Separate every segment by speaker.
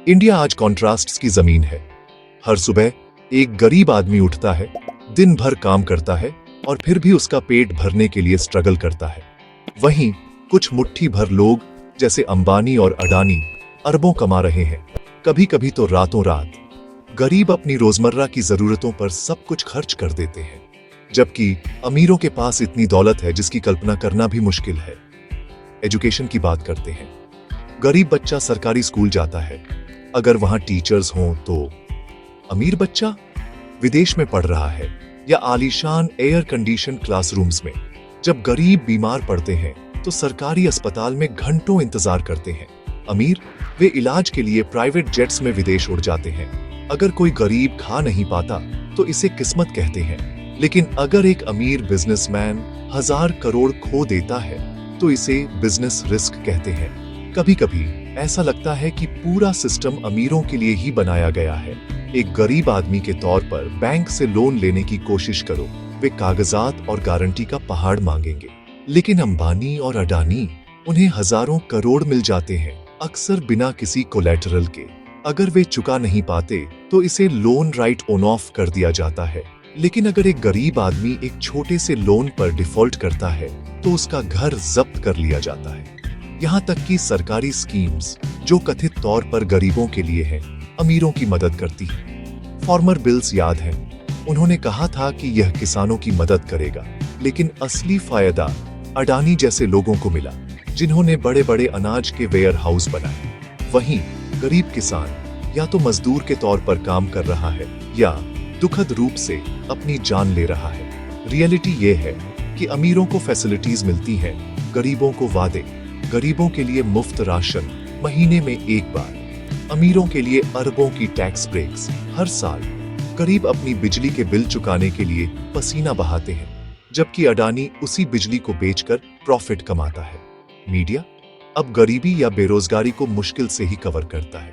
Speaker 1: India आज कॉन्ट्रास्ट्स की जमीन है। हर सुबह एक गरीब आदमी उठता है, दिन भर काम करता है और फिर भी उसका पेट भरने के लिए स्ट्रगल करता है। वहीं कुछ मुट्ठी भर लोग जैसे अंबानी और अडानी अरबों कमा रहे हैं, कभी कभी तो रातों रात। गरीब अपनी रोजमर्रा की जरूरतों पर सब कुछ खर्च कर देते हैं, जबकि अमीरों के पास इतनी दौलत है जिसकी कल्पना करना भी मुश्किल है। एजुकेशन की बात करते हैं। गरीब बच्चा सरकारी स्कूल जाता है, अगर वहां टीचर्स हों तो। अमीर बच्चा विदेश में पढ़ रहा है या आलीशान एयर कंडीशन क्लासरूम्स में। जब गरीब बीमार पड़ते हैं तो सरकारी अस्पताल में घंटों इंतजार करते हैं। अमीर वे इलाज के लिए प्राइवेट जेट्स में विदेश उड़ जाते हैं। अगर कोई गरीब खा नहीं पाता तो इसे किस्मत कहते हैं, लेकिन अगर एक अमीर बिजनेसमैन 1000 करोड़ खो देता है तो इसे बिजनेस रिस्क कहते हैं। कभी कभी ऐसा लगता है कि पूरा सिस्टम अमीरों के लिए ही बनाया गया है। एक गरीब आदमी के तौर पर बैंक से लोन लेने की कोशिश करो, वे कागजात और गारंटी का पहाड़ मांगेंगे। लेकिन अंबानी और अडानी, उन्हें हजारों करोड़ मिल जाते हैं, अक्सर बिना किसी कोलैटरल के। अगर वे चुका नहीं पाते तो इसे लोन राइट ऑन ऑफ कर दिया जाता है। लेकिन अगर एक गरीब आदमी एक छोटे से लोन पर डिफॉल्ट करता है तो उसका घर जब्त कर लिया जाता है। यहाँ तक कि सरकारी स्कीम्स जो कथित तौर पर गरीबों के लिए हैं, अमीरों की मदद करती है। फार्मर बिल्स याद है, उन्होंने कहा था कि यह किसानों की मदद करेगा, लेकिन असली फायदा अडानी जैसे लोगों को मिला, जिन्होंने बड़े बड़े अनाज के वेयर हाउस बनाए। वहीं गरीब किसान या तो मजदूर के तौर पर काम कर रहा है या दुखद रूप से अपनी जान ले रहा है। रियलिटी ये है कि अमीरों को फैसिलिटीज मिलती हैं, गरीबों को वादे। गरीबों के लिए मुफ्त राशन महीने में एक बार, अमीरों के लिए अरबों की टैक्स ब्रेक्स हर साल। गरीब अपनी बिजली के बिल चुकाने के लिए पसीना बहाते हैं, जबकि अडानी उसी बिजली को बेचकर प्रॉफिट कमाता है। मीडिया अब गरीबी या बेरोजगारी को मुश्किल से ही कवर करता है।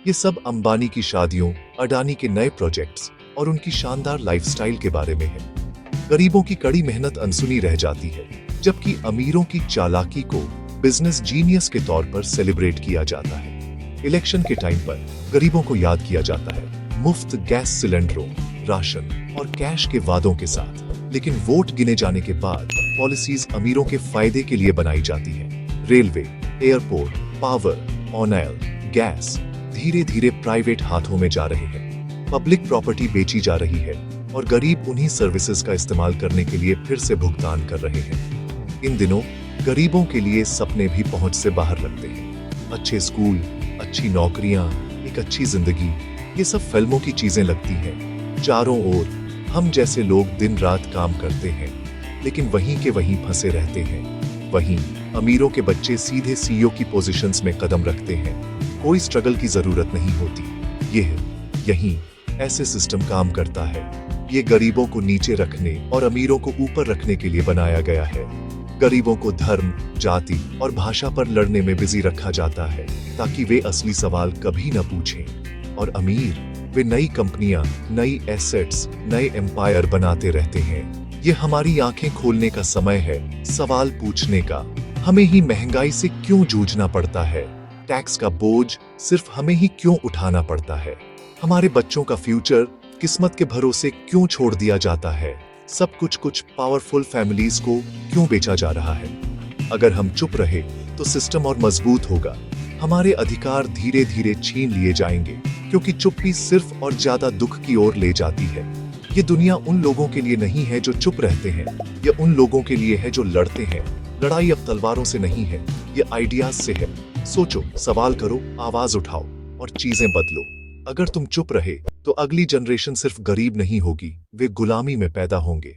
Speaker 1: ये सब अंबानी की शादियों, अडानी के नए प्रोजेक्ट्स और उनकी शानदार लाइफस्टाइल के बारे में है। गरीबों की कड़ी मेहनत अनसुनी रह जाती है, जबकि अमीरों की चालाकी को बिजनेस जीनियस के तौर पर सेलिब्रेट किया जाता है। इलेक्शन के टाइम पर गरीबों को याद किया जाता है, मुफ्त गैस सिलेंडरों, राशन और कैश के वादों के साथ। लेकिन वोट गिने जाने के बाद पॉलिसीज अमीरों के फायदे के लिए बनाई जाती है। Railway, airport, power, oil, gas धीरे धीरे प्राइवेट हाथों में जा रहे हैं। पब्लिक प्रॉपर्टी बेची जा रही है और गरीब उन्हीं सर्विसेज का इस्तेमाल करने के लिए फिर से भुगतान कर रहे हैं। इन दिनों गरीबों के लिए सपने भी पहुंच से बाहर लगते हैं। अच्छे स्कूल, अच्छी नौकरियां, एक अच्छी जिंदगी, ये सब फिल्मों की चीजें लगती हैं। चारों ओर हम जैसे लोग दिन रात काम करते हैं, लेकिन वहीं के वहीं फंसे रहते हैं। वहीं अमीरों के बच्चे सीधे सीईओ की पोजीशंस में कदम रखते हैं। कोई स्ट्रगल की जरूरत नहीं होती। यहीं ऐसे सिस्टम काम करता है। ये गरीबों को नीचे रखने और अमीरों को ऊपर रखने के लिए बनाया गया है। गरीबों को धर्म, जाति और भाषा पर लड़ने में बिजी रखा जाता है, ताकि वे असली सवाल कभी न पूछें। और अमीर वे नई कंपनियां, नई एसेट्स, नए एम्पायर बनाते रहते हैं। ये हमारी आंखें खोलने का समय है, सवाल पूछने का। हमें ही महंगाई से क्यों जूझना पड़ता है? टैक्स का बोझ सिर्फ हमें ही क्यों उठाना पड़ता है? हमारे बच्चों का फ्यूचर किस्मत के भरोसे क्यों छोड़ दिया जाता है? सब कुछ पावरफुल फैमिलीज को क्यों बेचा जा रहा है? अगर हम चुप रहे तो सिस्टम और मजबूत होगा। हमारे अधिकार धीरे धीरे छीन लिए जाएंगे, क्योंकि चुप्पी सिर्फ और ज्यादा दुख की ओर ले जाती है। ये दुनिया उन लोगों के लिए नहीं है जो चुप रहते हैं, ये उन लोगों के लिए है जो लड़ते हैं। लड़ाई अब तलवारों से नहीं है, ये आइडियाज से है। सोचो, सवाल करो, आवाज उठाओ और चीजें बदलो। अगर तुम चुप रहे तो अगली जनरेशन सिर्फ गरीब नहीं होगी, वे गुलामी में पैदा होंगे।